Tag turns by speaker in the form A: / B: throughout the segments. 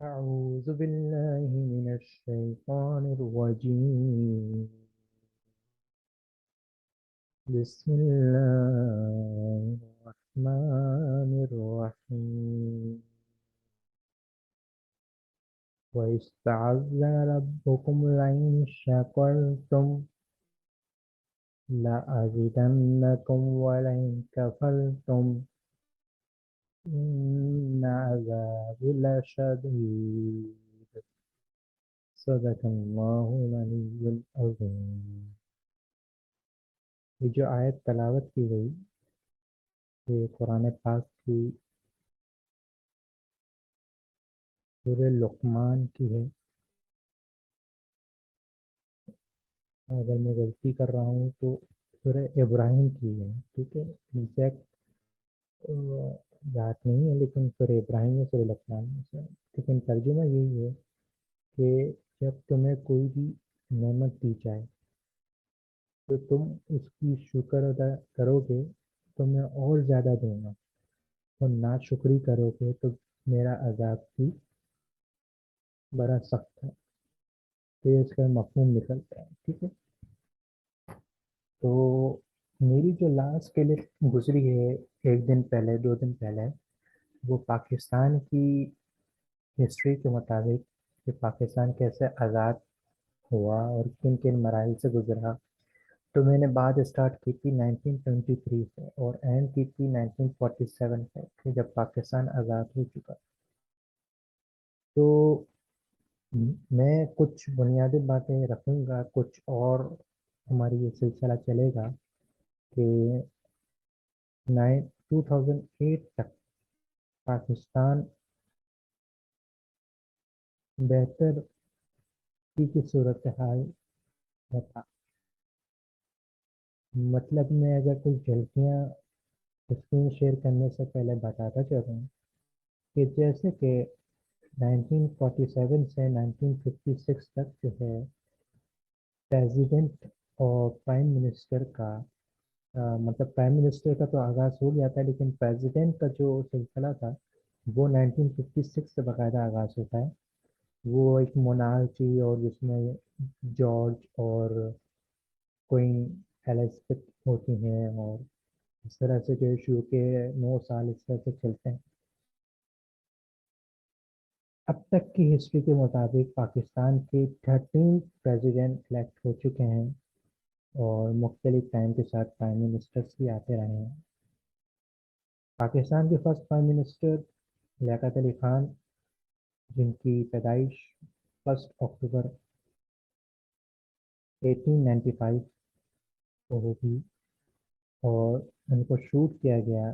A: أعوذ بالله من الشيطان الرجيم. بسم الله الرحمن الرحيم. وإذ تَعَذَّنَ ربكم لئن شكرتم لأزيدنكم ولئن كفرتم إن عذابي لشديد. صدق الله العلي العظيم. یہ جو آیت تلاوت کی گئی یہ قرآن پاک کی سورہ لقمان کی ہے. اگر میں غلطی کر رہا ہوں تو سورہ ابراہیم کی ہے. ٹھیک ہے، ایگزیکٹ یاد نہیں ہے، لیکن سورہ ابراہیم ہے، سورہ لقمان ہے. لیکن ترجمہ یہی ہے کہ جب تمہیں کوئی بھی نعمت دی جائے تو تم اس کی شکر ادا کرو گے تو میں اور زیادہ دوں گا، اور ناشکری کرو گے تو میرا عذاب بھی بڑا سخت ہے. تو یہ اس کا مفہوم نکلتا ہے. ٹھیک ہے، تو میری جو لاسٹ کلپ گزری ہے ایک دن پہلے 2 دن پہلے، وہ پاکستان کی ہسٹری کے مطابق کہ پاکستان کیسے آزاد ہوا اور کن کن مراحل سے گزرا. تو میں نے بات اسٹارٹ کی تھی 1973 سے اور اینڈ کی تھی 1947 سے، کہ جب پاکستان آزاد ہو چکا. تو میں کچھ بنیادی باتیں رکھوں گا، کچھ اور ہماری یہ سلسلہ چلے گا کہ 2008 تک پاکستان بہتر کی صورتحال میں تھا. مطلب میں اگر کچھ جھلکیاں اسکرین شیئر کرنے سے پہلے بتاتا چلوں کہ جیسے کہ 1947 سے 1956 تک جو ہے پریزیڈنٹ اور پرائم منسٹر کا مطلب پرائم منسٹر کا تو آغاز ہو گیا تھا، لیکن پریزیڈنٹ کا جو سلسلہ تھا وہ 1956 سے باقاعدہ آغاز ہوتا ہے. وہ ایک مونارچی اور جس میں جارج اور کوئن ایلزابتھ ہوتی ہیں، اور اس طرح سے جو شروع کے 9 سال اس طرح سے چلتے ہیں. اب تک کی ہسٹری کے مطابق پاکستان کے 13 پریزیڈنٹ الیکٹ ہو چکے ہیں اور مختلف ٹائم کے ساتھ پرائم منسٹرز بھی آتے رہے ہیں. پاکستان کے first prime minister Liaquat Ali Khan, جن کی پیدائش 1 اکتوبر 1895 کو ہوگی، اور ان کو شوٹ کیا گیا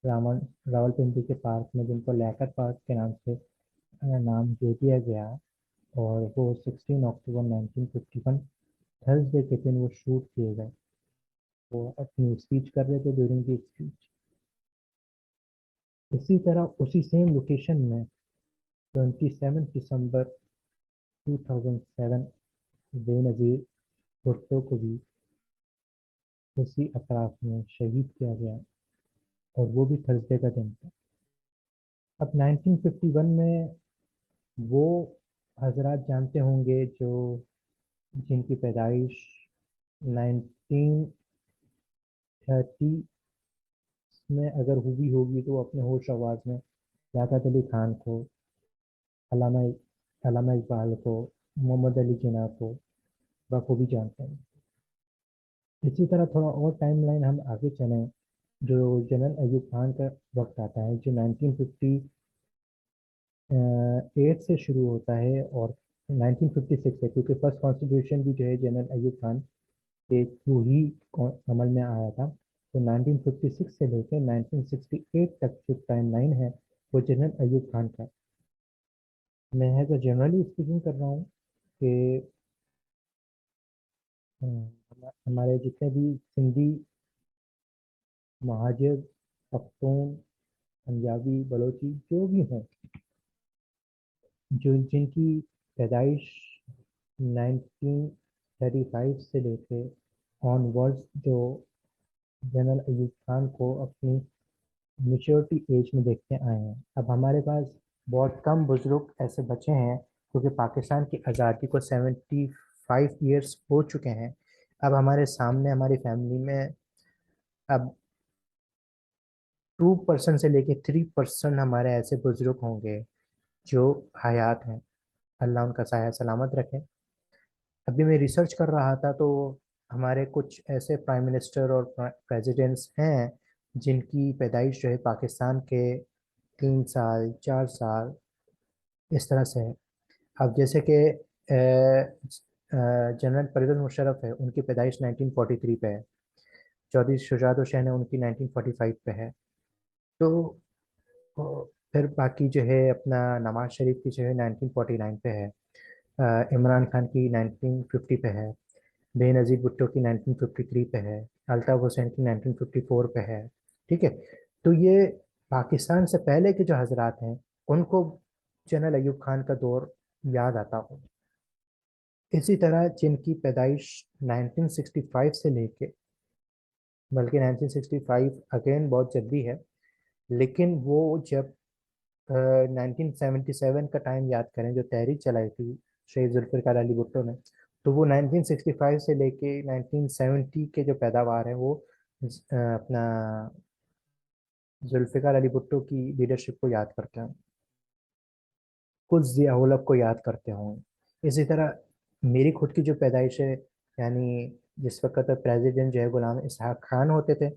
A: راول پنڈی کے پارک میں، جن کو لیاقت پارک کے نام سے نام دے دیا گیا. اور وہ 16 اکتوبر 1951 تھرسڈے کے دن وہ شوٹ کیے گئے. وہ اپنی اسپیچ کر رہے تھے ڈیورنگ دی اسپیچ. اسی طرح اسی سیم لوکیشن میں 27 دسمبر 2007 بے نظیر بھٹو کو بھی اسی اطراف میں شہید کیا گیا، اور وہ بھی تھرسڈے کا دن تھا. اب 1951 میں وہ حضرات جانتے ہوں گے جو جن کی پیدائش 1930 میں اگر ہوئی ہوگی تو اپنے ہوش آواز میں لیاقت علی خان کو، علامہ علامہ اقبال کو، محمد علی جناح کو بخوبی جانتے ہیں. اسی طرح تھوڑا اور ٹائم لائن ہم آگے چلیں، جو جنرل ایوب خان کا وقت آتا ہے جو 1958 سے شروع ہوتا ہے اور 1956 سے، کیونکہ فرسٹ کانسٹیٹیوشن بھی جو ہے جنرل ایوب خان کے تھرو ہی عمل میں آیا تھا. تو 1956 سے لے کے 1968 تک جو ٹائم لائن ہے وہ جنرل ایوب خان کا. میں ایز اے جنرلی اسپیکنگ کر رہا ہوں کہ ہمارے جتنے بھی سندھی، مہاجر، پختون، پنجابی، بلوچی جو بھی ہیں، جن کی پیدائش 1935 سے لے کے آن ورڈز، جو جنرل ایوب خان کو اپنی میچورٹی ایج میں دیکھتے آئے ہیں. اب ہمارے پاس بہت کم بزرگ ایسے بچے ہیں کیونکہ پاکستان کی آزادی کو 75 ایئرس ہو چکے ہیں. اب ہمارے سامنے ہماری فیملی میں اب 2% سے لے کے 3% ہمارے ایسے بزرگ ہوں گے جو حیات ہیں. اللہ ان کا سایہ سلامت رکھے. ابھی میں ریسرچ کر رہا تھا تو ہمارے کچھ ایسے پرائم منسٹر اور پریزیڈنٹس ہیں جن کی پیدائش جو ہے پاکستان کے 3 سال 4 سال اس طرح سے ہے. اب جیسے کہ جنرل پرویز مشرف ہے، ان کی پیدائش 1943 پہ ہے. چودھری شجاعت الشین ہے، ان کی 1945 پہ ہے. تو پھر باقی جو ہے اپنا نواز شریف کی جو ہے 1949 پہ ہے. عمران خان کی 1950 پہ ہے. بے نظیر بھٹو کی 1953 پہ ہے. الطاف حسین کی 1954 پہ ہے. ٹھیک ہے. تو یہ پاکستان سے پہلے کے جو حضرات ہیں ان کو جنرل ایوب خان کا دور یاد آتا ہو. اسی طرح جن کی پیدائش 1965 سے لے کے، بلکہ 1965 اگین بہت جلدی ہے، لیکن وہ جب 1977 کا ٹائم یاد کریں جو تحریک چلائی تھی شہید ذوالفقار علی بھٹو نے، تو وہ 1965 سے لے کے 1970 کے جو پیداوار ہیں وہ اپنا ذوالفقار علی بھٹو کی لیڈرشپ کو یاد کرتے ہیں، کچھ ضیاء الحق کو یاد کرتے ہوں. اسی طرح میری خود کی جو پیدائش ہے، یعنی جس وقت پریزیڈنٹ جو ہے غلام اسحاق خان ہوتے تھے،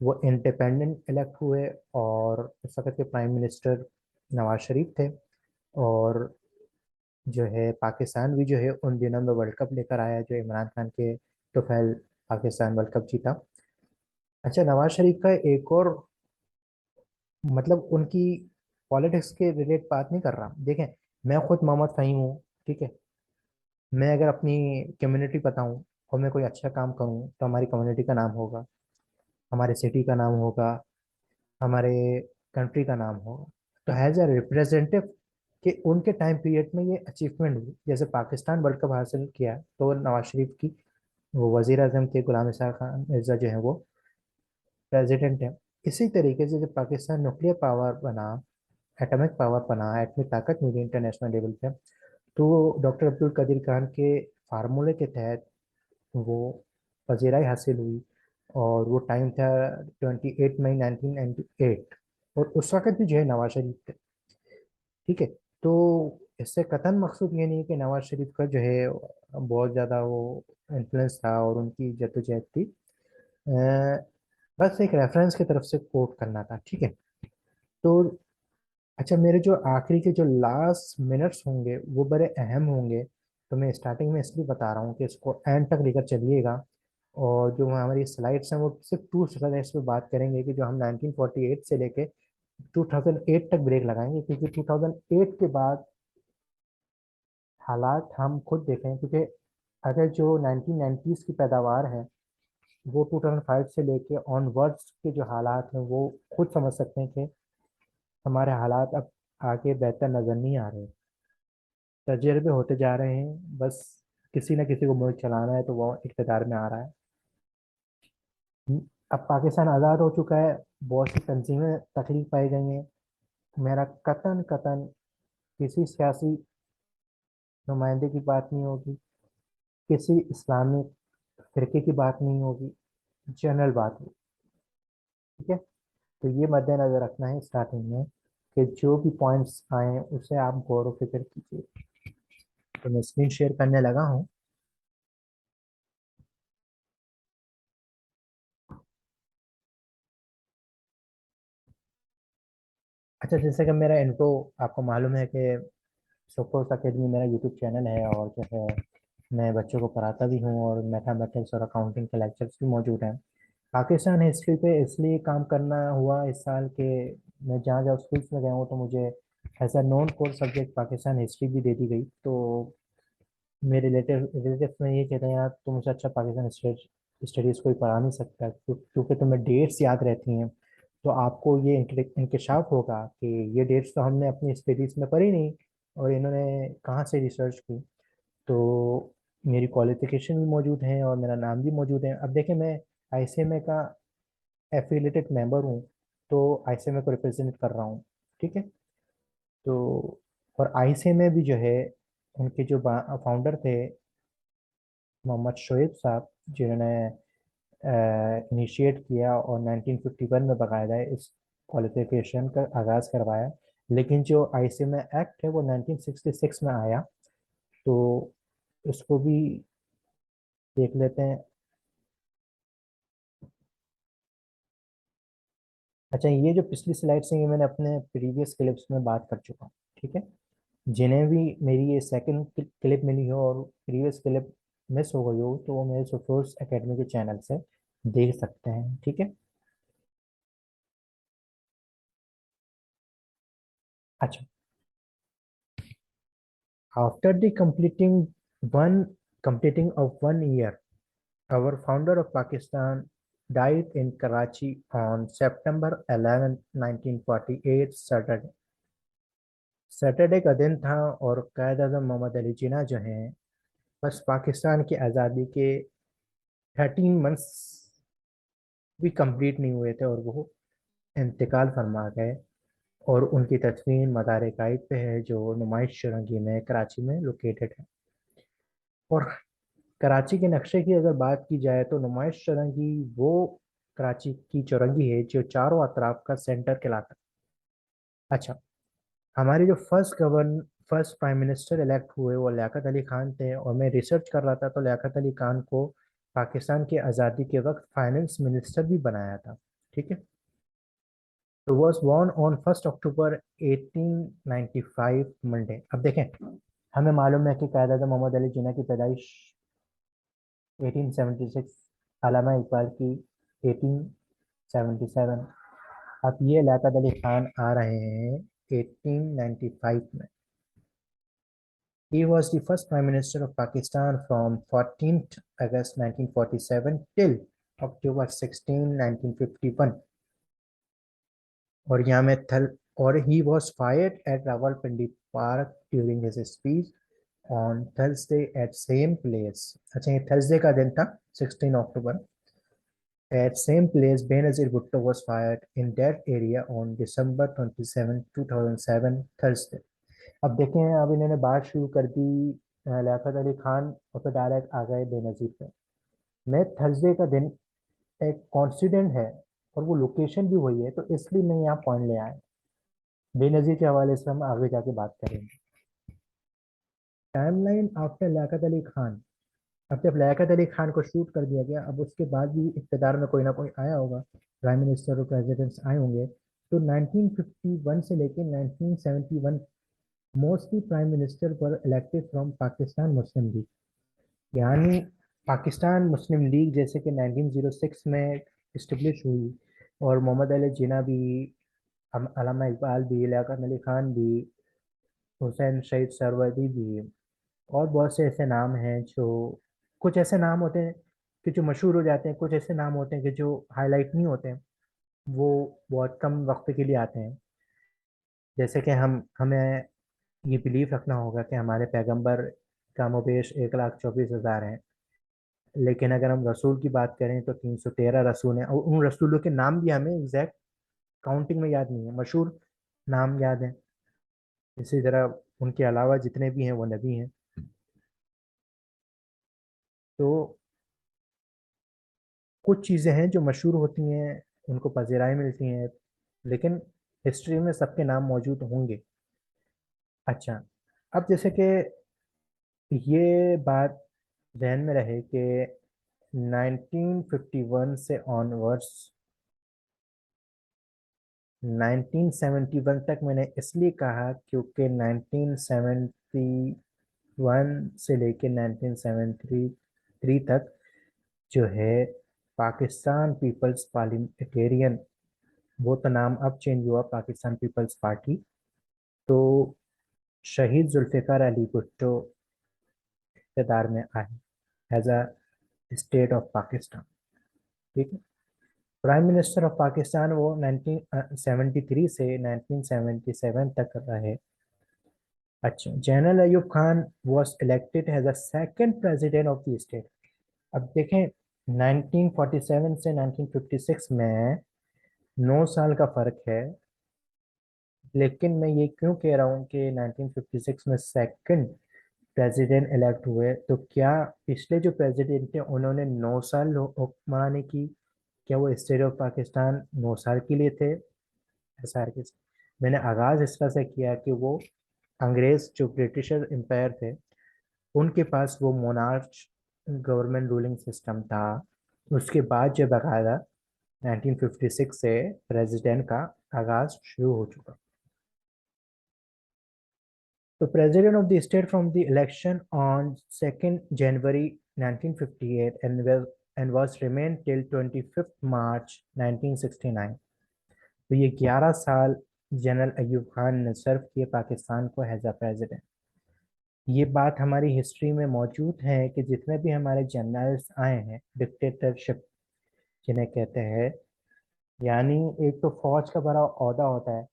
A: وہ انڈیپینڈنٹ الیکٹ ہوئے اور اس وقت کے پرائم منسٹر نواز شریف تھے. اور جو ہے پاکستان بھی جو ہے ان دنوں میں ورلڈ کپ لے کر آیا جو عمران خان کے توفیل پاکستان ورلڈ کپ جیتا. اچھا، نواز شریف کا ایک اور مطلب ان کی پالیٹکس کے ریلیٹ بات نہیں کر رہا. دیکھیں، میں خود محمد فہیم ہوں. ٹھیک ہے. میں اگر اپنی کمیونٹی بتاؤں اور میں کوئی اچھا کام کروں تو ہماری کمیونٹی کا نام ہوگا، ہمارے سٹی کا نام ہوگا، ہمارے کنٹری کا نام ہوگا. تو ایز اے ریپرزینٹیو کہ ان کے ٹائم پیریڈ میں یہ اچیومنٹ ہوئی. جیسے پاکستان ورلڈ کپ حاصل کیا تو نواز شریف کی وہ وزیر اعظم تھے، غلام اسحاق خان مرزا جو ہیں وہ پریزیڈنٹ ہیں. اسی طریقے سے جب پاکستان نیوکلیر پاور بنا، ایٹمک پاور بنا، ایٹمی طاقت ملی انٹرنیشنل لیول پہ، تو ڈاکٹر عبد القادر خان کے فارمولے کے تحت وہ پذیرائی حاصل ہوئی. اور وہ ٹائم تھا 28 مئی 1998، اور اس وقت بھی جو ہے نواز شریف تھے. ٹھیک ہے. تو اس سے قطعاً مقصود یہ نہیں کہ نواز شریف کا جو ہے بہت زیادہ وہ انفلوئنس تھا اور ان کی جدوجہد تھی. بس ایک ریفرنس کی طرف سے کوٹ کرنا تھا. ٹھیک ہے. تو اچھا، میرے جو آخری کے جو لاسٹ منٹس ہوں گے وہ بڑے اہم ہوں گے. تو میں اسٹارٹنگ میں اس لیے بتا رہا ہوں کہ اس کو اینڈ تک لے کر چلیے گا. اور جو ہماری سلائڈس ہیں وہ صرف 2 سلائڈس پہ بات کریں گے کہ جو ہم 1948 سے لے کے 2008 تک بریک لگائیں گے، کیونکہ 2008 کے بعد حالات ہم خود دیکھیں. کیونکہ اگر جو 1990s کی پیداوار ہے وہ 2005 سے لے کے آن ورڈس کے جو حالات ہیں وہ خود سمجھ سکتے ہیں کہ ہمارے حالات اب آگے بہتر نظر نہیں آ رہے. تجربے ہوتے جا رہے ہیں، بس کسی نہ کسی کو ملک چلانا ہے تو وہ اقتدار میں آ رہا ہے. اب پاکستان آزاد ہو چکا ہے، بہت سی تنظیمیں تخلیق پائی گئی ہیں. میرا قطن قطن کسی سیاسی نمائندے کی بات نہیں ہوگی، کسی اسلامک فرقے کی بات نہیں ہوگی، جنرل بات ہوگی. ٹھیک ہے. تو یہ مد نظر رکھنا ہے اسٹارٹنگ میں کہ جو بھی پوائنٹس آئیں اسے آپ غور و فکر کیجیے. تو میں اسکرین شیئر کرنے لگا ہوں. اچھا، جیسے کہ میرا انٹرو آپ کو معلوم ہے کہ سوکوس اکیڈمی میرا یوٹیوب چینل ہے، اور جو ہے میں بچوں کو پڑھاتا بھی ہوں اور میتھمیٹکس اور اکاؤنٹنگ کے لیکچرس بھی موجود ہیں. پاکستان ہسٹری پہ اس لیے کام کرنا ہوا اس سال کہ میں جہاں جہاں اسکولس میں گیا ہوں تو مجھے as a non course subject Pakistan history بھی دے دی گئی. تو میرے ریلیٹیوس میں یہ کہتے ہیں یار تم سے اچھا پاکستان اسٹڈیز کوئی پڑھا نہیں سکتا، کیونکہ تمہیں ڈیٹس یاد رہتی ہیں. تو آپ کو یہ انکشاف ہوگا کہ یہ ڈیٹس تو ہم نے اپنی اسٹڈیز میں پڑھی نہیں، اور انہوں نے کہاں سے ریسرچ کی. تو میری کوالیفیکیشن بھی موجود ہیں اور میرا نام بھی موجود ہے. اب دیکھیں، میں آئی سی ایم اے کا ایفیلیٹڈ ممبر ہوں، تو آئی سی ایم اے کو ریپرزینٹ کر رہا ہوں. ٹھیک ہے. تو اور آئیسے میں بھی جو ہے ان کے جو فاؤنڈر تھے محمد شعیب صاحب، جنہوں نے انیشیٹ کیا اور 1951 میں باقاعدہ اس کوالیفیکیشن کا آغاز کروایا، لیکن جو آئی سی ایم ایکٹ ہے وہ 1966 میں آیا، تو اس کو بھی دیکھ لیتے ہیں۔ اچھا، یہ جو پچھلی سلائڈس ہیں یہ میں نے اپنے پریویس کلپس میں بات کر چکا ہوں، ٹھیک ہے؟ جنہیں بھی میری یہ سیکنڈ کلپ ملی ہو اور پریویس کلپ مس ہو گئی ہو تو وہ میرے سوفورس اکیڈمی کے چینل سے دیکھ سکتے ہیں، ٹھیک ہے؟ اچھا، after the completing of 1 year, our founder of Pakistan died in Karachi on September 11, 1948 Saturday کا دن تھا، اور قائد اعظم محمد علی جناح جو ہیں بس پاکستان کی آزادی کے 13 منتھس بھی کمپلیٹ نہیں ہوئے تھے اور وہ انتقال فرما گئے، اور ان کی تدفین مزار قائد پہ ہے جو نمائش چورنگی میں کراچی میں لوکیٹڈ ہے۔ اور کراچی کے نقشے کی اگر بات کی جائے تو نمائش چورنگی وہ کراچی کی چورنگی ہے جو چاروں اطراف کا سینٹر کہلاتا ہے۔ اچھا، ہمارے جو فرسٹ پرائم منسٹر الیکٹ ہوئے وہ لیاقت علی خان تھے، اور میں ریسرچ کر رہا تھا تو لیاقت علی خان کو پاکستان کی آزادی کے وقت فائنانس منسٹر بھی بنایا تھا، ٹھیک ہے؟ تو was born on 1 October 1895 Monday. اب دیکھیں، ہمیں معلوم ہے کہ قائد اعظم محمد علی جناح کی پیدائش 1876، علامہ اقبال کی 1877، اب یہ لیاقت علی خان آ رہے ہیں 1895 میں۔ He was the first Prime Minister of Pakistan from 14th August 1947 till October 16, 1951، اور یہاں میں اور he was fired at Rawalpindi Park during his speech on Thursday at same place۔ اچھا، یہ تھرسڈے کا دن تھا 16 اکتوبر۔ At same place Benazir Bhutto was fired in that area on December 27, 2007 Thursday۔ اب دیکھیں، اب انہوں نے بات شروع کر دی لیاقت علی خان اور پھر ڈائریکٹ آ گئے بے نظیر پہ۔ میں تھرسڈے کا دن ایک کانسیڈنٹ ہے اور وہ لوکیشن بھی وہی ہے، تو اس لیے میں یہاں پوائنٹ لے آئے۔ بے نظیر کے حوالے سے ہم آگے جا کے بات کریں گے۔ Time line after Liaquat Ali Khan. اب جب لیاقت علی خان کو شوٹ کر دیا گیا، اب اس کے بعد بھی اقتدار میں کوئی نہ کوئی آیا ہوگا، پرائم منسٹر اور پریزیڈنٹس آئے ہوں گے، تو 1951 سے لے کے 1971 mostly prime minister per elected from Pakistan Muslim league, یعنی پاکستان مسلم لیگ جیسے کہ 1906 میں اسٹیبلش ہوئی، اور محمد علی جناح بھی، علامہ اقبال بھی، لیاقت علی خان بھی، حسین شہید سروردی بھی، اور بہت سے ایسے نام ہیں جو، کچھ ایسے نام ہوتے ہیں کہ جو مشہور ہو جاتے ہیں، کچھ ایسے نام ہوتے ہیں کہ جو ہائی لائٹ نہیں ہوتے ہیں، وہ بہت کم وقت کے لیے آتے ہیں۔ جیسے کہ ہمیں یہ بلیف رکھنا ہوگا کہ ہمارے پیغمبر کم و بیش 1,24,000 ہیں، لیکن اگر ہم رسول کی بات کریں تو 313 رسول ہیں، اور ان رسولوں کے نام بھی ہمیں ایگزیکٹ کاؤنٹنگ میں یاد نہیں ہے، مشہور نام یاد ہیں، اسی طرح ان کے علاوہ جتنے بھی ہیں وہ نبی ہیں۔ تو کچھ چیزیں ہیں جو مشہور ہوتی ہیں، ان کو پذیرائی ملتی ہیں، لیکن ہسٹری میں سب کے نام موجود ہوں گے۔ اچھا، اب جیسے کہ یہ بات ذہن میں رہے کہ 1951 سے آنورڈس 1971 تک میں نے اس لیے کہا کیونکہ 1971 سے لے کے 1973 تک جو ہے پاکستان پیپلز پارلیمنٹیرین، وہ تو نام اب چینج ہوا پاکستان پیپلز پارٹی، تو شہید ذوالفقار علی بھٹو اقتدار میں آئے as a state of Pakistan, ٹھیک ہے؟ پرائم منسٹر آف پاکستان وہ 1973 سے 1977 تک رہے۔ اچھا، general Ayub Khan was elected as a second president of the state. اب دیکھیں، 1947 سے 1956 میں 9 سال کا فرق ہے، لیکن میں یہ کیوں کہہ رہا ہوں کہ 1956 میں سیکنڈ پریزیڈنٹ الیکٹ ہوئے، تو کیا پچھلے جو پریزیڈنٹ تھے انہوں نے 9 سال حکمرانی کی؟ کیا وہ اسٹیٹ آف پاکستان 9 سال کے لیے تھے؟ ایسا ہے کہ میں نے آغاز اس طرح سے کیا کہ وہ انگریز جو برٹشر امپائر تھے ان کے پاس وہ مونارچ گورنمنٹ رولنگ سسٹم تھا، اس کے بعد جب باقاعدہ 1956 سے پریزیڈنٹ کا آغاز شروع ہو چکا. تو president of the state from the election on 2 January 1958 and was remained till 25 March 1969. تو یہ 11 سال جنرل ایوب خان نے سرو کیے پاکستان کو ایز اے پریزیڈنٹ. یہ بات ہماری ہسٹری میں موجود ہے کہ جتنے بھی ہمارے جنرلز آئے ہیں ڈکٹیٹرشپ جنہیں کہتے ہیں، یعنی ایک تو فوج کا بڑا عہدہ ہوتا ہے.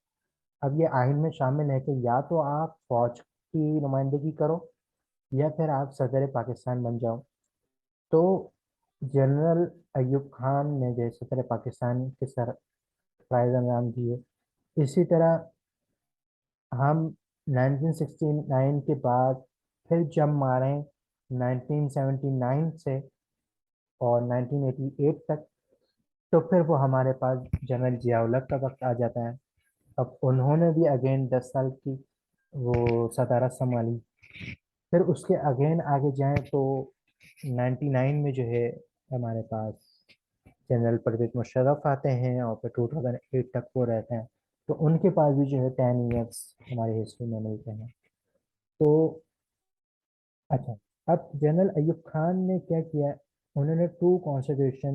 A: اب یہ آئین میں شامل ہے کہ یا تو آپ فوج کی نمائندگی کرو یا پھر آپ صدر پاکستان بن جاؤ. تو جنرل ایوب خان نے جو صدر پاکستان کے فرائض انجام دیے. اسی طرح ہم 1969 کے بعد پھر جم مارے 1979 سے اور 1988 تک، تو پھر وہ ہمارے پاس جنرل ضیاء الحق کا وقت آ جاتا ہے. اب انہوں نے بھی اگین 10 سال کی وہ صدارت سنبھالی. پھر اس کے اگین آگے جائیں تو 99 میں جو ہے ہمارے پاس جنرل پرویز مشرف آتے ہیں اور پھر 2008 تک وہ رہتے ہیں. تو ان کے پاس بھی جو ہے 10 ایئرس ہماری ہسٹری میں ملتے ہیں. تو اچھا، اب جنرل ایوب خان نے کیا کیا؟ انہوں نے 2 کانسٹیٹیوشن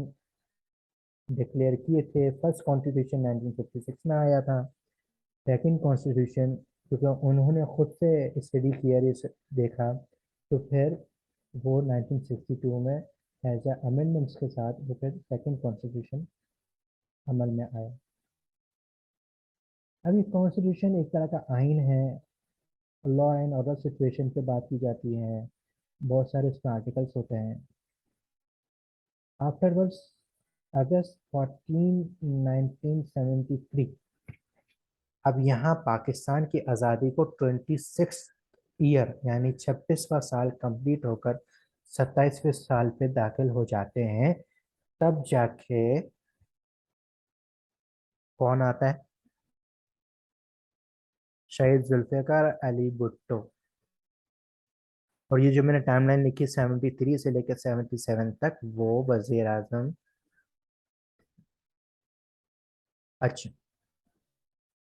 A: ڈکلیئر کیے تھے. فرسٹ کانسٹیٹیوشن 1956 میں آیا تھا. سیکنڈ کانسٹیٹیوشن کیونکہ انہوں نے خود سے اسٹڈی کیا، دیکھا، تو پھر وہ 1962 میں ایز اے امینڈمنٹس کے ساتھ وہ پھر سیکنڈ کانسٹیٹیوشن عمل میں آیا. اب یہ کانسٹیٹیوشن ایک طرح کا آئین ہے. لا اینڈ آرڈر سچویشن پہ بات کی جاتی ہے، بہت سارے اس میں آرٹیکلس ہوتے ہیں. آفٹر ورڈس اگست 1973 اب یہاں پاکستان کی آزادی کو 26 ایئر یعنی 26واں سال کمپلیٹ ہو کر 27ویں سال پہ داخل ہو جاتے ہیں. تب جا کے کون آتا ہے؟ شہید ذوالفقار علی بھٹو. اور یہ جو میں نے ٹائم لائن لکھی 73 سے لے کے 77 تک وہ وزیر اعظم. اچھا،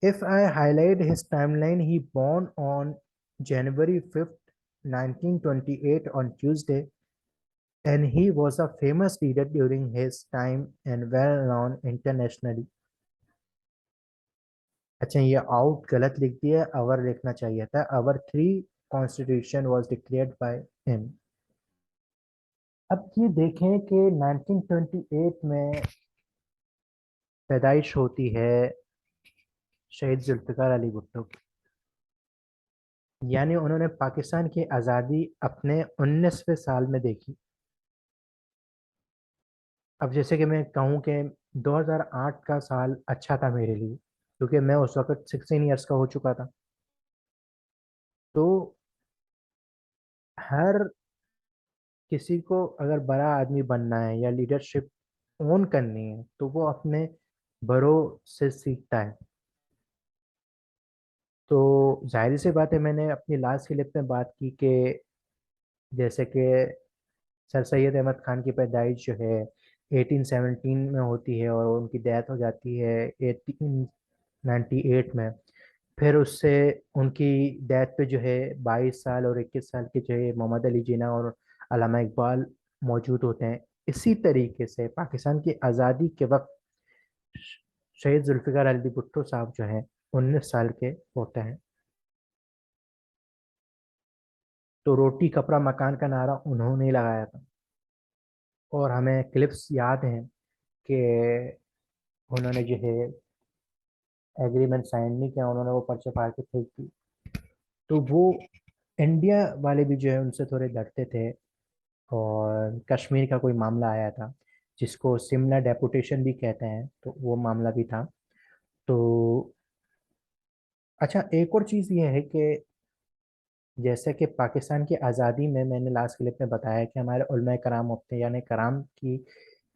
A: if I highlight his timeline, he born on January 5th 1928 on Tuesday, and he was a famous leader during his time and well known internationally. اچھا، یہ آؤٹ غلط لکھ دیا، our لکھنا چاہیے تھا. our 3 constitution was declared by him. اب یہ دیکھیں کہ 1928 میں پیدائش ہوتی ہے شہید ذوالفقار علی بھٹو کی. یعنی انہوں نے پاکستان کی آزادی اپنے 19ویں سال میں دیکھی. اب جیسے کہ میں کہوں کہ 2008 کا سال اچھا تھا میرے لیے کیونکہ میں اس وقت 16 ایئرس کا ہو چکا تھا. تو ہر کسی کو اگر بڑا آدمی بننا ہے یا لیڈرشپ اون کرنی ہے تو وہ اپنے بڑوں سے سیکھتا ہے. تو ظاہر سی بات ہے، میں نے اپنی لاسٹ کلپ میں بات کی کہ جیسے کہ سر سید احمد خان کی پیدائش جو ہے 1817 میں ہوتی ہے اور ان کی ڈیتھ ہو جاتی ہے 1898 میں. پھر اس سے ان کی ڈیتھ پہ جو ہے 22 سال اور 21 سال کے جو ہے محمد علی جناح اور علامہ اقبال موجود ہوتے ہیں. اسی طریقے سے پاکستان کی آزادی کے وقت شہید ذوالفقار علی بھٹو صاحب جو ہیں 19 سال کے ہوتے ہیں. تو روٹی کپڑا مکان کا نعرہ انہوں نے لگایا تھا. اور ہمیں کلپس یاد ہیں کہ انہوں نے جو ہے ایگریمنٹ سائن نہیں کیا، انہوں نے وہ پرچے پھاڑ کے پھینک دی. تو وہ انڈیا والے بھی جو ہے ان سے تھوڑے ڈرتے تھے. اور کشمیر کا کوئی معاملہ آیا تھا جس کو سملا ڈیپوٹیشن بھی کہتے ہیں، تو وہ معاملہ بھی تھا. تو اچھا ایک اور چیز یہ ہے کہ جیسے کہ پاکستان کی آزادی میں نے لاسٹ کلپ میں بتایا کہ ہمارے علماء کرام ہوتے ہیں یعنی کرام کی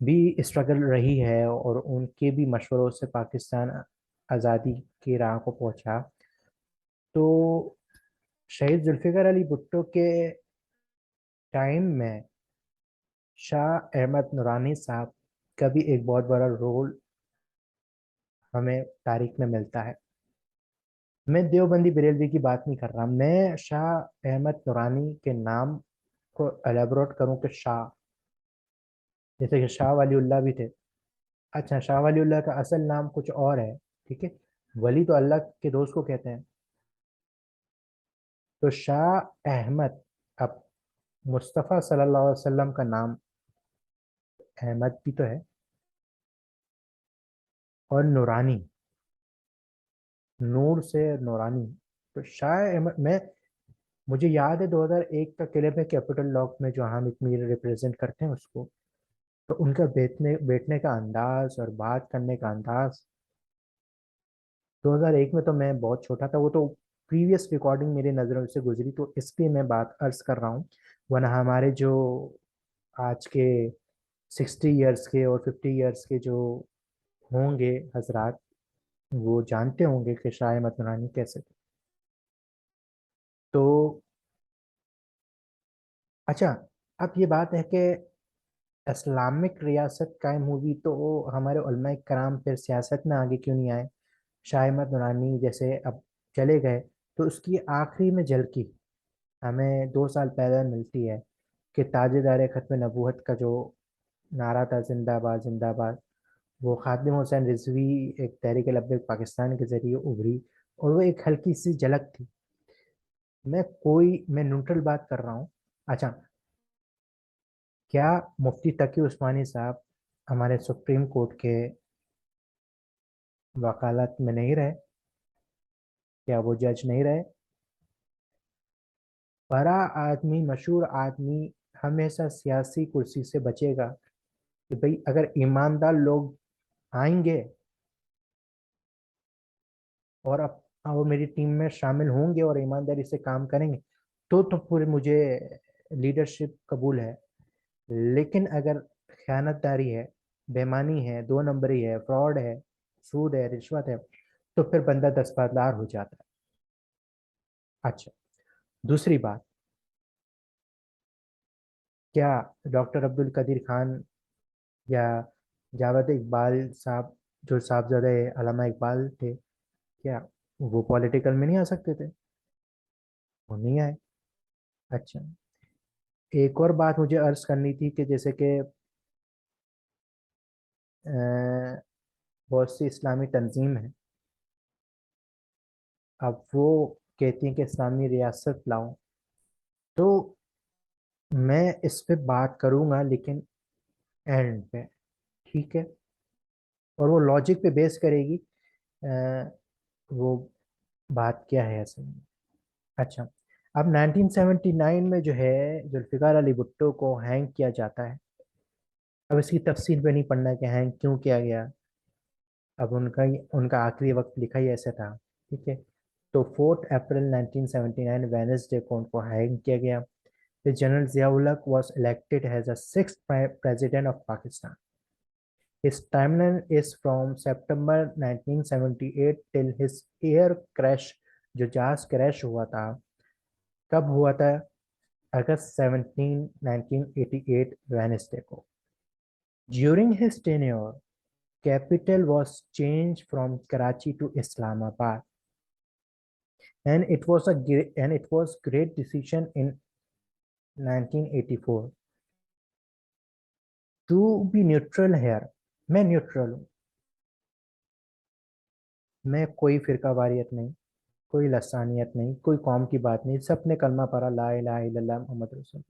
A: بھی اسٹرگل رہی ہے اور ان کے بھی مشوروں سے پاکستان آزادی کی راہ کو پہنچا. تو شہید ذوالفقار علی بھٹو کے ٹائم میں شاہ احمد نورانی صاحب کا بھی ایک بہت بڑا رول ہمیں تاریخ میں ملتا ہے. میں دیوبندی بریلوی کی بات نہیں کر رہا, میں شاہ احمد نورانی کے نام کو الیبوریٹ کروں کہ شاہ, جیسے کہ شاہ ولی اللہ بھی تھے. اچھا شاہ ولی اللہ کا اصل نام کچھ اور ہے, ٹھیک ہے, ولی تو اللہ کے دوست کو کہتے ہیں. تو شاہ احمد, اب مصطفیٰ صلی اللہ علیہ وسلم کا نام احمد بھی تو ہے, اور نورانی, نور سے نورانی. تو شاہ احمد, مجھے یاد ہے 2001 کا کلپ ہے کیپٹل لاک میں جو حامد میر ریپرزینٹ کرتے ہیں اس کو. تو ان کا بیٹھنے کا انداز اور بات کرنے کا انداز, 2001 میں تو میں بہت چھوٹا تھا, وہ تو پریویس ریکارڈنگ میری نظروں سے گزری تو اس لیے میں بات عرض کر رہا ہوں. ورنہ ہمارے جو آج کے 60 ایئرس کے اور 50 ایئرس کے جو ہوں گے حضرات, وہ جانتے ہوں گے کہ شاہ احمد نورانی کیسے تھے. تو اچھا, اب یہ بات ہے کہ اسلامک ریاست قائم ہوئی تو ہمارے علماء کرام پھر سیاست میں آگے کیوں نہیں آئے؟ شاہ احمد نورانی جیسے اب چلے گئے تو اس کی آخری میں جھلکی ہمیں 2 سال پہلے ملتی ہے کہ تاجدار ختم نبوت کا جو نعرہ تھا زندہ باد زندہ باد, وہ خادم حسین رضوی ایک تحریک لبیک پاکستان کے ذریعے ابھری, اور وہ ایک ہلکی سی جھلک تھی. میں نیوٹرل بات کر رہا ہوں. اچھا, کیا مفتی تقی عثمانی صاحب ہمارے سپریم کورٹ کے وکالت میں نہیں رہے؟ کیا وہ جج نہیں رہے؟ بڑا آدمی, مشہور آدمی ہمیشہ سیاسی کرسی سے بچے گا کہ بھئی اگر ایماندار لوگ آئیں گے اور اب وہ میری ٹیم میں شامل ہوں گے اور ایمانداری سے کام کریں گے تو پورے مجھے لیڈرشپ قبول ہے. لیکن اگر خیانت داری ہے, بےمانی ہے, 2 نمبری ہے, فراڈ ہے, سود ہے, رشوت ہے, تو پھر بندہ دستبردار ہو جاتا ہے. اچھا, دوسری بات, کیا ڈاکٹر عبد القدیر خان یا جاوید اقبال صاحب جو صاحبزادہ علامہ اقبال تھے, کیا وہ پولیٹیکل میں نہیں آ سکتے تھے؟ وہ نہیں آئے. اچھا, ایک اور بات مجھے عرض کرنی تھی کہ جیسے کہ بہت سی اسلامی تنظیم ہیں, اب وہ کہتی ہیں کہ اسلامی ریاست لاؤ, تو میں اس پہ بات کروں گا لیکن اینڈ پہ, ٹھیک ہے, اور وہ لاجک پہ بیس کرے گی. وہ بات کیا ہے اصل میں؟ اچھا, اب 1979 میں جو ہے ذوالفقار علی بھٹو کو ہینگ کیا جاتا ہے. اب اس کی تفصیل پہ نہیں پڑھنا کہ ہینگ کیوں کیا گیا, اب ان کا آخری وقت لکھا ہی ایسا تھا, ٹھیک ہے. تو 4 اپریل 1979 وینسڈے کو ان کو ہینگ کیا گیا. General Zia ul Haq was elected as a sixth president of Pakistan. His timeline is from September 1978 till his air crash, جو جہاز کریش ہوا تھا کب ہوا تھا؟ اگست 17 1988 وینسڈے کو. During his tenure, capital was changed from Karachi to Islamabad, and it was great decision in 1984. To be neutral here, میں neutral ہوں, میں کوئی فرقہ واریت نہیں, کوئی لسانیت نہیں, کوئی قوم کی بات نہیں, سب نے کلمہ پڑھا لا الہ الا اللہ محمد رسول.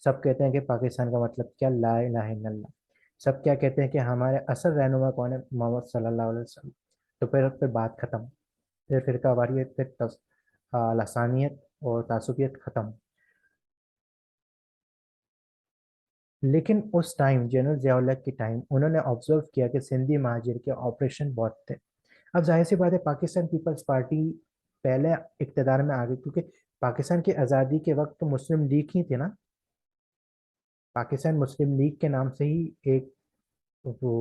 A: سب کہتے ہیں کہ پاکستان کا مطلب کیا, لا الہ الا اللہ. سب کیا کہتے ہیں کہ ہمارے اصل رہنما کون ہے, محمد صلی اللہ علیہ وسلم. تو پھر بات ختم, پھر فرقہ واریت, پھر لسانیت اور تعصبیت ختم. لیکن اس ٹائم جنرل ضیاء الحق کی ٹائم انہوں نے آبزرو کیا کہ سندھی مہاجر کے آپریشن بہت تھے. اب ظاہر سی بات ہے پاکستان پیپلز پارٹی پہلے اقتدار میں آ گئی، کیونکہ پاکستان کی آزادی کے وقت تو مسلم لیگ ہی تھی نا، پاکستان مسلم لیگ کے نام سے ہی ایک وہ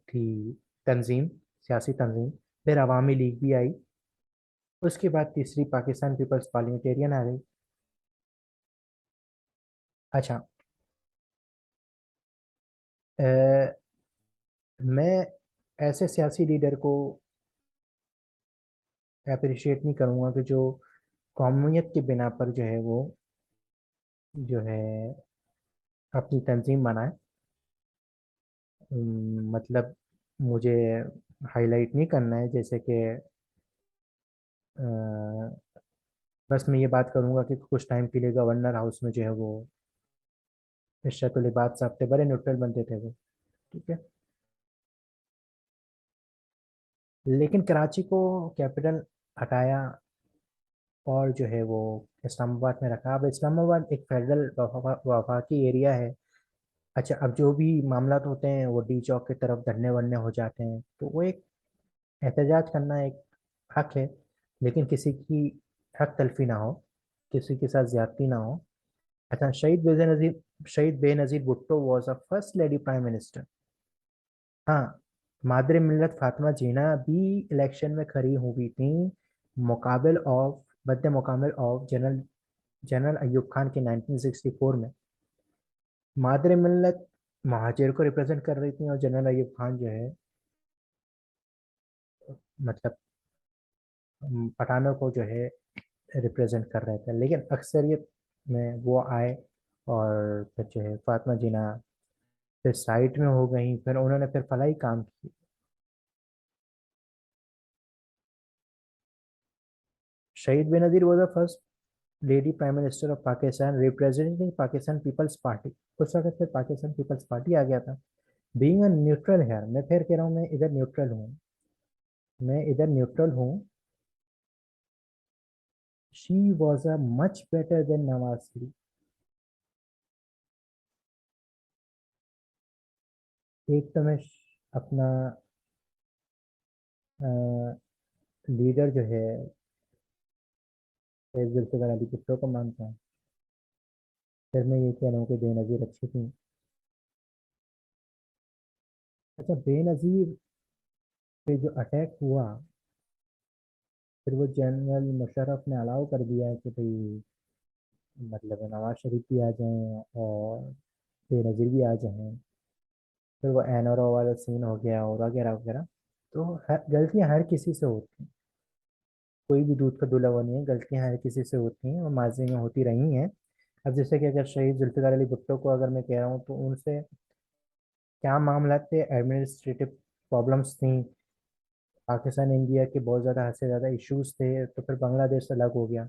A: تھی تنظیم، سیاسی تنظیم، پھر عوامی لیگ بھی آئی، اس کے بعد تیسری پاکستان پیپلز پارلیمنٹیرین آ گئی۔ اچھا، میں ایسے سیاسی لیڈر کو اپریشیٹ نہیں کروں گا کہ جو قومیت کی بنا پر جو ہے وہ جو ہے اپنی تنظیم بنائے۔ مطلب مجھے ہائی لائٹ نہیں کرنا ہے، جیسے کہ بس میں یہ بات کروں گا کہ کچھ ٹائم کے لیے گورنر ہاؤس میں جو ہے وہ ارشاد العباد صاحب تھے، بڑے نیوٹرل بنتے تھے وہ، ٹھیک ہے، لیکن کراچی کو کیپٹل ہٹایا اور جو ہے وہ اسلام آباد میں رکھا۔ اب اسلام آباد ایک فیڈرل وفاقی ایریا ہے۔ اچھا، اب جو بھی معاملات ہوتے ہیں وہ ڈی چوک کی طرف دھرنے ورنے ہو جاتے ہیں، تو وہ ایک احتجاج کرنا ایک حق ہے، لیکن کسی کی حق تلفی نہ ہو، کسی کے ساتھ زیادتی نہ ہو۔ اچھا، شہید Benazir Bhutto was a first lady prime minister. ہاں، مادر ملت فاطمہ جینا بھی الیکشن میں کھڑی ہوئی تھیں، مقابل آف مد مقابل آف جنرل ایوب خان کے 1964 میں۔ مادر ملت مہاجر کو ریپرزینٹ کر رہی تھیں، اور جنرل ایوب خان جو ہے مطلب پٹھانوں کو جو ہے ریپرزینٹ کر رہے تھے، لیکن اکثریت میں وہ آئے، اور پھر جو ہے فاطمہ جینا پھر سائٹ میں ہو گئیں، پھر انہوں نے پھر فلاحی کام کی۔ شہید Benazir was the first lady prime minister of Pakistan representing Pakistan Peoples Party, اس وقت پھر پاکستان پیپلز پارٹی آ گیا تھا۔ بینگ اے نیوٹرل ہیئر، میں پھر کہہ رہا ہوں میں ادھر نیوٹرل ہوں، میں ادھر نیوٹرل ہوں۔ She was a much better than Nawaz Sharif. ایک تو میں اپنا لیڈر جو ہے ذوالفقار علی بھٹو کو مانتا ہوں، پھر میں یہ کہہ رہا ہوں کہ بے نظیر اچھی تھی۔ اچھا، بے نظیر پہ جو اٹیک ہوا، پھر وہ جنرل مشرف نے الاؤ کر دیا ہے کہ بھئی مطلب نواز شریف بھی آ جائیں اور بے نظیر بھی آ جائیں، پھر وہ این اور والا سین ہو گیا اور وغیرہ وغیرہ۔ تو غلطیاں ہر کسی سے ہوتی ہیں، کوئی بھی دودھ کا دھلا ہوا نہیں ہے، غلطیاں ہر کسی سے ہوتی ہیں اور ماضی میں ہوتی رہی ہیں۔ اب جیسے کہ اگر شہید ذوالفقار علی بھٹو کو اگر میں کہہ رہا ہوں تو ان سے کیا معاملات تھے، ایڈمنسٹریٹو پرابلمس تھیں، پاکستان انڈیا کے بہت زیادہ حد سے زیادہ ایشوز تھے، تو پھر بنگلہ دیش سے الگ ہو گیا،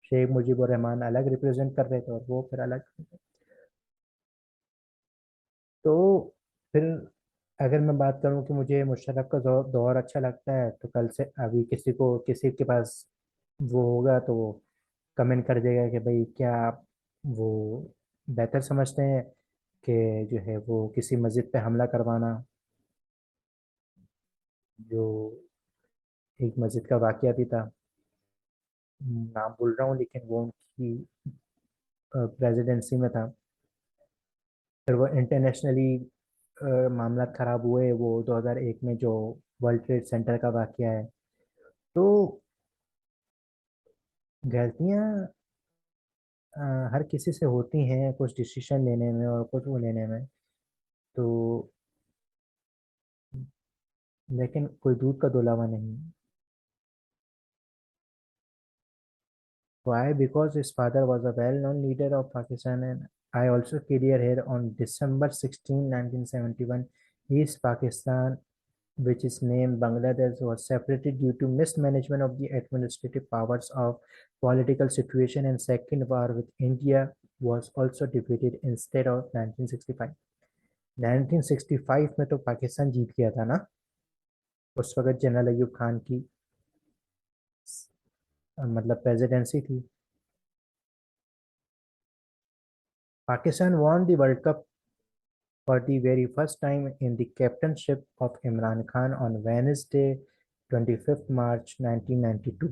A: شیخ مجیب الرحمان الگ ریپرزینٹ کر رہے تھے اور وہ پھر الگ۔ تو پھر اگر میں بات کروں کہ مجھے مشرف کا دور اچھا لگتا ہے، تو کل سے ابھی کسی کے پاس وہ ہوگا تو وہ کمنٹ کر دے گا کہ بھئی کیا آپ وہ بہتر سمجھتے ہیں کہ جو ہے وہ کسی مسجد پہ حملہ کروانا، جو ایک مسجد کا واقعہ بھی تھا، نام بھول رہا ہوں لیکن وہ ان کی پریزیڈنسی میں تھا، پھر وہ انٹرنیشنلی معاملات خراب ہوئے، وہ 2001 میں جو ورلڈ ٹریڈ سینٹر کا واقعہ ہے۔ تو غلطیاں ہر کسی سے ہوتی ہیں، کچھ ڈیسیشن لینے میں اور کچھ وہ لینے میں، تو لیکن کوئی دودھ کا دھلاوا نہیں۔ Why? Because his father was a well-known leader of Pakistan, and I also career here on December 16, 1971. East Pakistan, which is named Bangladesh, was separated due to mismanagement of the administrative powers of political situation, and second war with India was also defeated instead of 1965. 1965 میں تو پاکستان جیت گیا تھا نا، اس وقت general Ayub Khan کی مطلب presidency تھی۔ Pakistan won the World Cup for the very first time in the captainship of Imran Khan on Wednesday, 25th March 1992.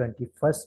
A: 21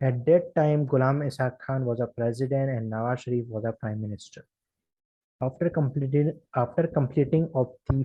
A: At that time, Ghulam Ishaq Khan was a president and Nawaz Sharif was a prime minister. After completing of the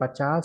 A: 50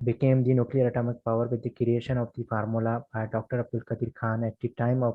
A: became the nuclear atomic power with the creation of the formula by Dr. Abdul Qadir Khan at the time of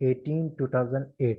A: 18 2008,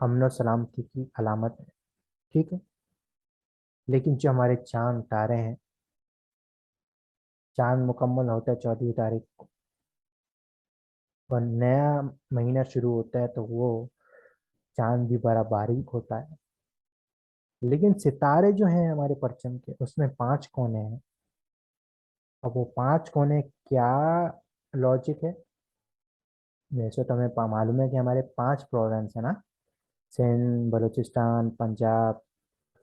A: امن و سلامتی کی علامت ہے، ٹھیک ہے؟ لیکن جو ہمارے چاند تارے ہیں، چاند مکمل ہوتا ہے 14 تاریخ کو، اور نیا مہینہ شروع ہوتا ہے تو وہ چاند بھی بڑا باریک ہوتا ہے. لیکن ستارے جو ہیں ہمارے پرچم کے، اس میں 5 کونے ہیں. اب وہ 5 کونے کیا لاجک ہے؟ ویسے تو ہمیں معلوم ہے کہ ہمارے 5 پروونس ہیں نا، سندھ، بلوچستان، پنجاب،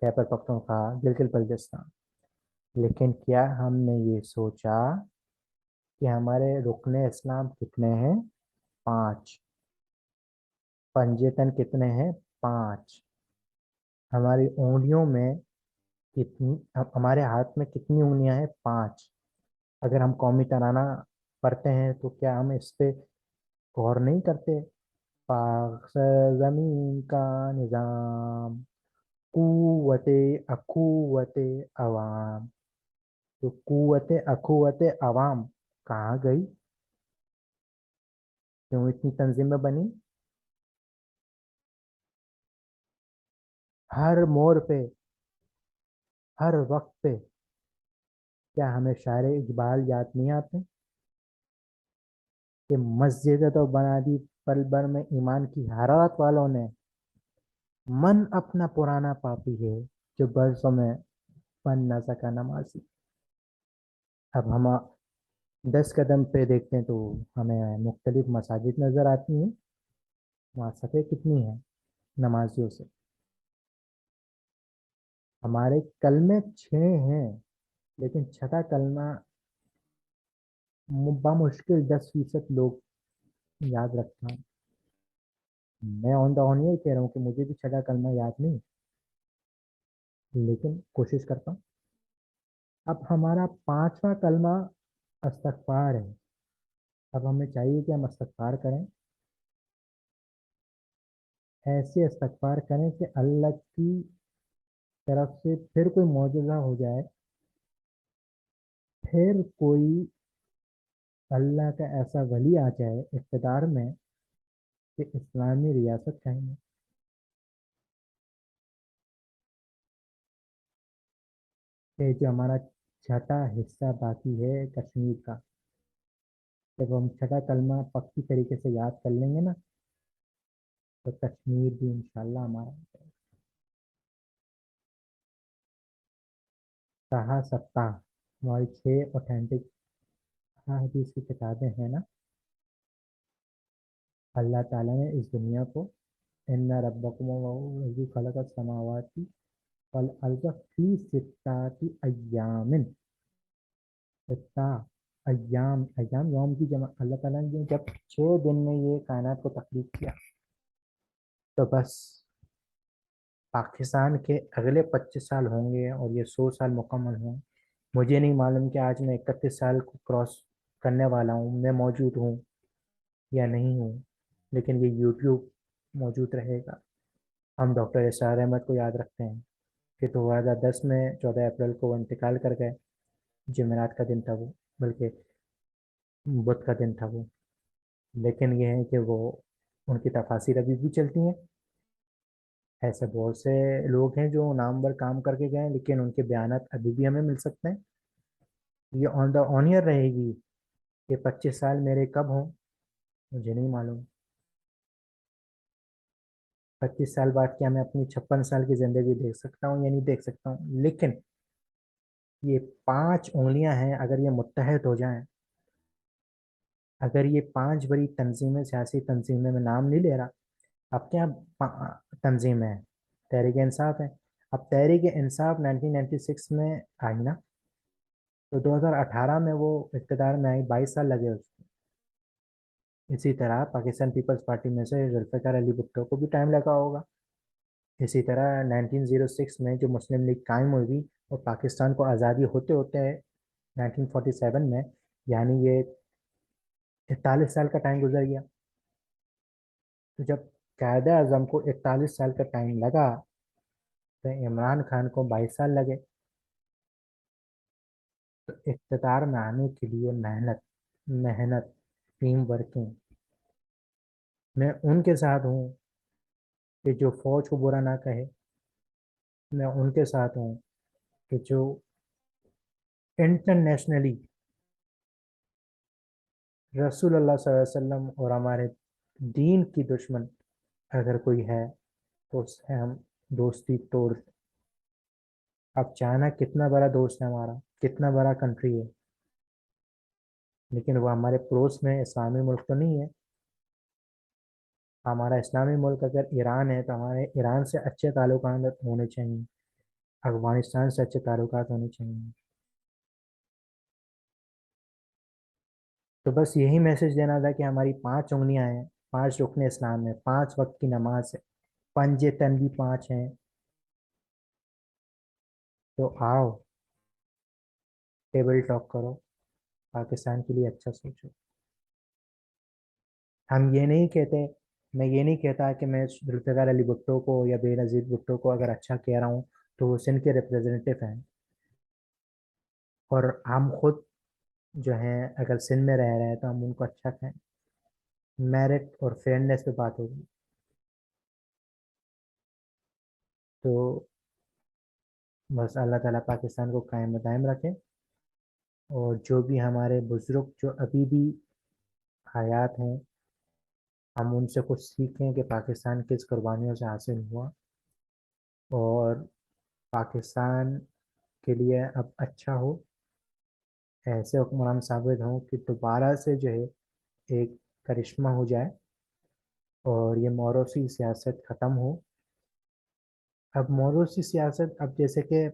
A: خیبر پختونخوا، گلگت بلتستان. لیکن کیا ہم نے یہ سوچا کہ ہمارے رکن اسلام کتنے ہیں؟ 5. پنجتن کتنے ہیں؟ 5. ہماری انگلیوں میں کتنی، ہمارے ہاتھ میں کتنی انگلیاں ہیں؟ 5. اگر ہم قومی ترانہ پڑھتے ہیں تو کیا ہم اس پہ غور نہیں کرتے؟ پاک زمین کا نظام، قوت اخوت عوام. تو قوت اخوت عوام کہاں گئی؟ کیوں اتنی تنظیمیں بنی؟ ہر موڑ پہ، ہر وقت پہ. کیا ہمیں شاعر اقبال یاد نہیں آتے کہ مسجد تو بنا دی پل بھر میں ایمان کی حرارت والوں نے، من اپنا پرانا پاپی ہے جو برسوں میں بن نہ سکا نمازی. اب ہم 10 قدم پہ دیکھتے ہیں تو ہمیں مختلف مساجد نظر آتی ہیں. وہاں صفحے کتنی ہیں نمازیوں سے؟ ہمارے کلمے 6 ہیں، لیکن چھٹا کلمہ بمشکل 10% لوگ یاد رکھتے ہیں. میں آن دا آن یہ کہہ رہا ہوں کہ مجھے بھی چھٹا کلمہ یاد نہیں، لیکن کوشش کرتا ہوں. اب ہمارا 5واں کلمہ استغفار ہے. اب ہمیں چاہیے کہ ہم استغفار کریں، ایسے استغفار کریں کہ اللہ کی طرف سے پھر کوئی معجزہ ہو جائے، پھر کوئی اللہ کا ایسا ولی آ جائے اقتدار میں کہ اسلامی ریاست قائم ہے. کہ جو ہمارا چھٹا حصہ باقی ہے کشمیر کا، جب ہم چھٹا کلمہ پکی طریقے سے یاد کر لیں گے نا، تو کشمیر بھی انشاءاللہ ہمارا ہو جائے گا. کہا سکتا ہماری 6 حدیث کی کتابیں ہیں نا. اللہ تعالیٰ نے اس دنیا کو، ان ربکم اللہ الذی خلق السماوات والارض فی ستۃ ایام. ستہ ایام، ایام یوم کی جمع. اللہ تعالیٰ نے جب 6 دن میں یہ کائنات کو تخلیق کیا، تو بس پاکستان کے اگلے 25 سال ہوں گے اور یہ 100 سال مکمل ہوں. مجھے نہیں معلوم کہ آج میں 31 سال کو کراس کرنے والا ہوں، میں موجود ہوں یا نہیں ہوں، لیکن یہ یوٹیوب موجود رہے گا. ہم ڈاکٹر اسرار احمد کو یاد رکھتے ہیں کہ 2010 میں 14 اپریل کو وہ انتقال کر گئے. جمعرات کا دن تھا وہ، بلکہ بدھ کا دن تھا وہ. لیکن یہ ہے کہ وہ، ان کی تفاصیر ابھی بھی چلتی ہیں. ایسے بہت سے لوگ ہیں جو نامور کام کر کے گئے ہیں، لیکن ان کے بیانات ابھی بھی ہمیں مل سکتے ہیں. یہ آن دا آن ایئر رہے گی. یہ 25 سال میرے کب ہوں مجھے نہیں معلوم. 25 سال بعد کیا میں اپنی 56 سال کی زندگی دیکھ سکتا ہوں یا نہیں دیکھ سکتا ہوں؟ لیکن یہ 5 انگلیاں ہیں، اگر یہ متحد ہو جائیں، اگر یہ 5 بڑی تنظیمیں، سیاسی تنظیمیں، میں نام نہیں لے رہا. اب کیا تنظیمیں ہیں؟ تحریک انصاف ہے. اب تحریک انصاف 1996 میں آئی نا، تو 2018 میں وہ اقتدار میں آئی، 22 سال لگے اس کو. اسی طرح پاکستان پیپلز پارٹی میں سے ذوالفقار علی بھٹو کو بھی ٹائم لگا ہوگا. اسی طرح 1906 میں جو مسلم لیگ قائم ہوئی اور پاکستان کو آزادی ہوتے ہوتے 1947 میں، یعنی یہ 41 سال کا ٹائم گزر گیا. تو جب قائد اعظم کو 41 سال کا ٹائم لگا، تو عمران خان کو 22 سال لگے. تو اقتدار میں آنے کے لیے محنت، محنت، ٹیم ورکنگ. میں ان کے ساتھ ہوں کہ جو فوج کو برا نہ کہے، میں ان کے ساتھ ہوں کہ جو انٹرنیشنلی رسول اللہ صلی اللہ علیہ وسلم اور ہمارے دین کی دشمن اگر کوئی ہے تو اس سے ہم دوستی توڑ دیں۔ اب چائنا کتنا بڑا دوست ہے ہمارا، کتنا بڑا کنٹری ہے، لیکن وہ ہمارے پڑوس میں اسلامی ملک تو نہیں ہے۔ ہمارا اسلامی ملک اگر ایران ہے تو ہمارے ایران سے اچھے تعلقات ہونے چاہیے، افغانستان سے اچھے تعلقات ہونے چاہیے۔ تو بس یہی میسج دینا تھا کہ ہماری 5 انگلیاں ہیں، 5 رکن اسلام ہے، 5 وقت کی نماز ہے، پنج تن بھی 5 ہیں۔ تو آؤ، ٹیبل ٹاک کرو، پاکستان کے لیے اچھا سوچو۔ ہم یہ نہیں کہتے، میں یہ نہیں کہتا کہ میں ذوالفقار علی بھٹو کو یا بے نظیر بھٹو کو اگر اچھا کہہ رہا ہوں تو وہ سندھ کے ریپرزینٹیو ہیں، اور ہم خود جو ہیں اگر سندھ میں رہ رہے ہیں تو ہم ان کو اچھا کہیں۔ میرٹ اور فیئرنیس پہ بات ہوگی۔ تو بس اللہ تعالیٰ پاکستان کو قائم دائم رکھے، اور جو بھی ہمارے بزرگ جو ابھی بھی حیات ہیں، ہم ان سے کچھ سیکھیں کہ پاکستان کس قربانیوں سے حاصل ہوا، اور پاکستان کے لیے اب اچھا ہو، ایسے حکمران ثابت ہوں کہ دوبارہ سے جو ہے ایک کرشمہ ہو جائے اور یہ موروثی سیاست ختم ہو۔ اب موروثی سیاست، اب جیسے کہ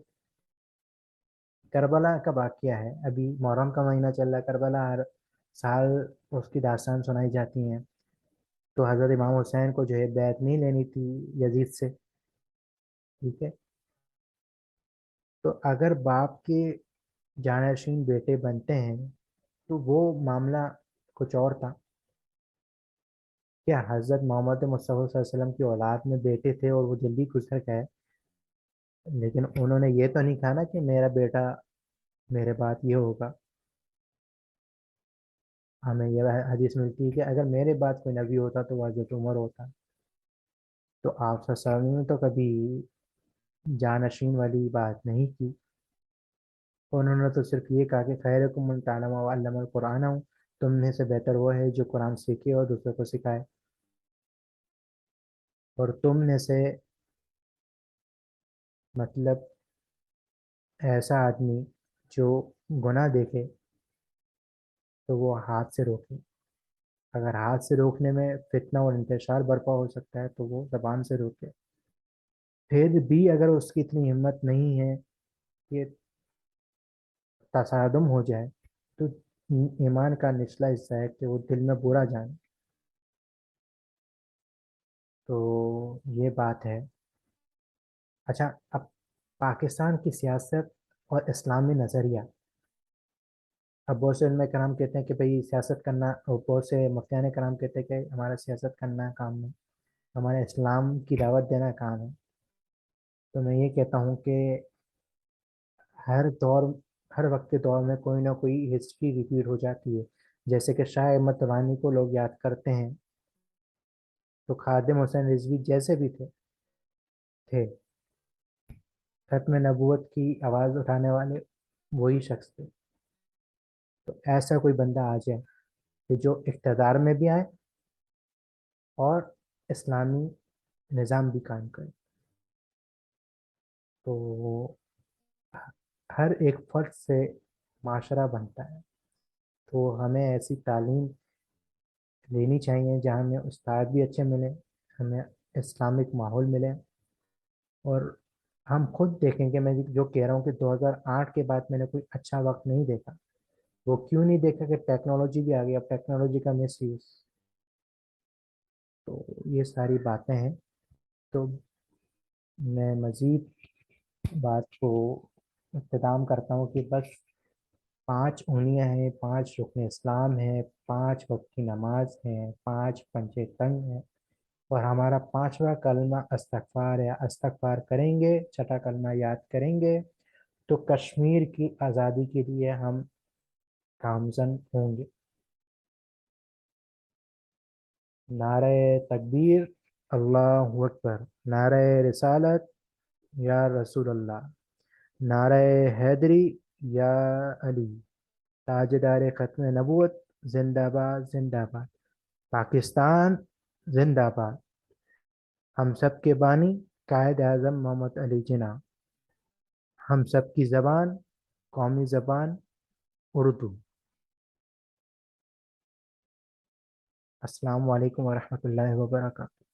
A: کربلا کا واقعہ ہے، ابھی محرم کا مہینہ چل رہا ہے، کربلا ہر سال اس کی داستان سنائی جاتی ہیں، تو حضرت امام حسین کو جو ہے بیعت نہیں لینی تھی یزید سے، ٹھیک ہے؟ تو اگر باپ کے جانشین بیٹے بنتے ہیں تو وہ معاملہ کچھ اور تھا۔ کیا حضرت محمد مصطفیٰ صلی اللہ علیہ وسلم کی اولاد میں بیٹے تھے اور وہ جلدی گزر گئے، لیکن انہوں نے یہ تو نہیں کہا نا کہ میرا بیٹا میرے بعد یہ ہوگا۔ ہمیں یہ حدیث ملتی ہے کہ اگر میرے بعد کوئی نبی ہوتا تو وہ حضرت عمر ہوتا۔ تو آپ صلی اللہ علیہ وسلم نے تو کبھی جانشین والی بات نہیں کی، انہوں نے تو صرف یہ کہا کہ خیرکم من تعلم و علم القرآن ہوں، تم میں سے بہتر وہ ہے جو قرآن سیکھے اور دوسروں کو سکھائے، اور تم میں سے مطلب ایسا آدمی جو گناہ دیکھے تو وہ ہاتھ سے روکے، اگر ہاتھ سے روکنے میں فتنہ اور انتشار برپا ہو سکتا ہے تو وہ زبان سے روکے۔ پھر بھی اگر اس کی اتنی ہمت نہیں ہے کہ تصادم ہو جائے، تو ایمان کا نچلا حصہ ہے کہ وہ دل میں برا جانے۔ تو یہ بات ہے۔ اچھا، اب پاکستان کی سیاست اور اسلامی نظریہ، اب بہت سے علماء کرام کہتے ہیں کہ بھئی سیاست کرنا، اور بہت سے مفتیان کرام کہتے ہیں کہ ہمارا سیاست کرنا کام نہیں، ہمارا اسلام کی دعوت دینا کام ہے۔ تو میں یہ کہتا ہوں کہ ہر دور، ہر وقت کے دور میں کوئی نہ کوئی ہسٹری ریپیٹ ہو جاتی ہے، جیسے کہ شاہ احمد ترانی کو لوگ یاد کرتے ہیں، تو خادم حسین رضوی جیسے بھی تھے ختم نبوت کی آواز اٹھانے والے وہی شخص تھے۔ تو ایسا کوئی بندہ آ جائے کہ جو اقتدار میں بھی آئے اور اسلامی نظام بھی قائم کرے، تو ہر ایک فرد سے معاشرہ بنتا ہے۔ تو ہمیں ایسی تعلیم لینی چاہیے جہاں ہمیں استاد بھی اچھے ملیں، ہمیں اسلامک ماحول ملے، اور ہم خود دیکھیں کہ میں جو کہہ رہا ہوں کہ 2008 کے بعد میں نے کوئی اچھا وقت نہیں دیکھا۔ وہ کیوں نہیں دیکھا کہ ٹیکنالوجی بھی آ گئی، اب ٹیکنالوجی کا مس یوز، تو یہ ساری باتیں ہیں۔ تو میں مزید بات کو اختتام کرتا ہوں کہ بس 5 انگلیاں ہیں، 5 رکن اسلام ہیں، 5 وقت کی نماز ہیں، 5 پنجے تنگ ہیں، اور ہمارا 5واں کلمہ استغفار ہے۔ استغفار کریں گے، چھٹا کلمہ یاد کریں گے تو کشمیر کی آزادی کے لیے ہم گامزن ہوں گے۔ نعرہ تکبیر، اللہ اکبر، نعرہ رسالت یا رسول اللہ، نعرہ حیدری یا علی، تاجدار ختم نبوت، زندہ باد زندہ باد، پاکستان زندہ باد، ہم سب کے بانی قائد اعظم محمد علی جناح، ہم سب کی زبان قومی زبان اردو۔ السلام علیکم ورحمۃ اللہ وبرکاتہ۔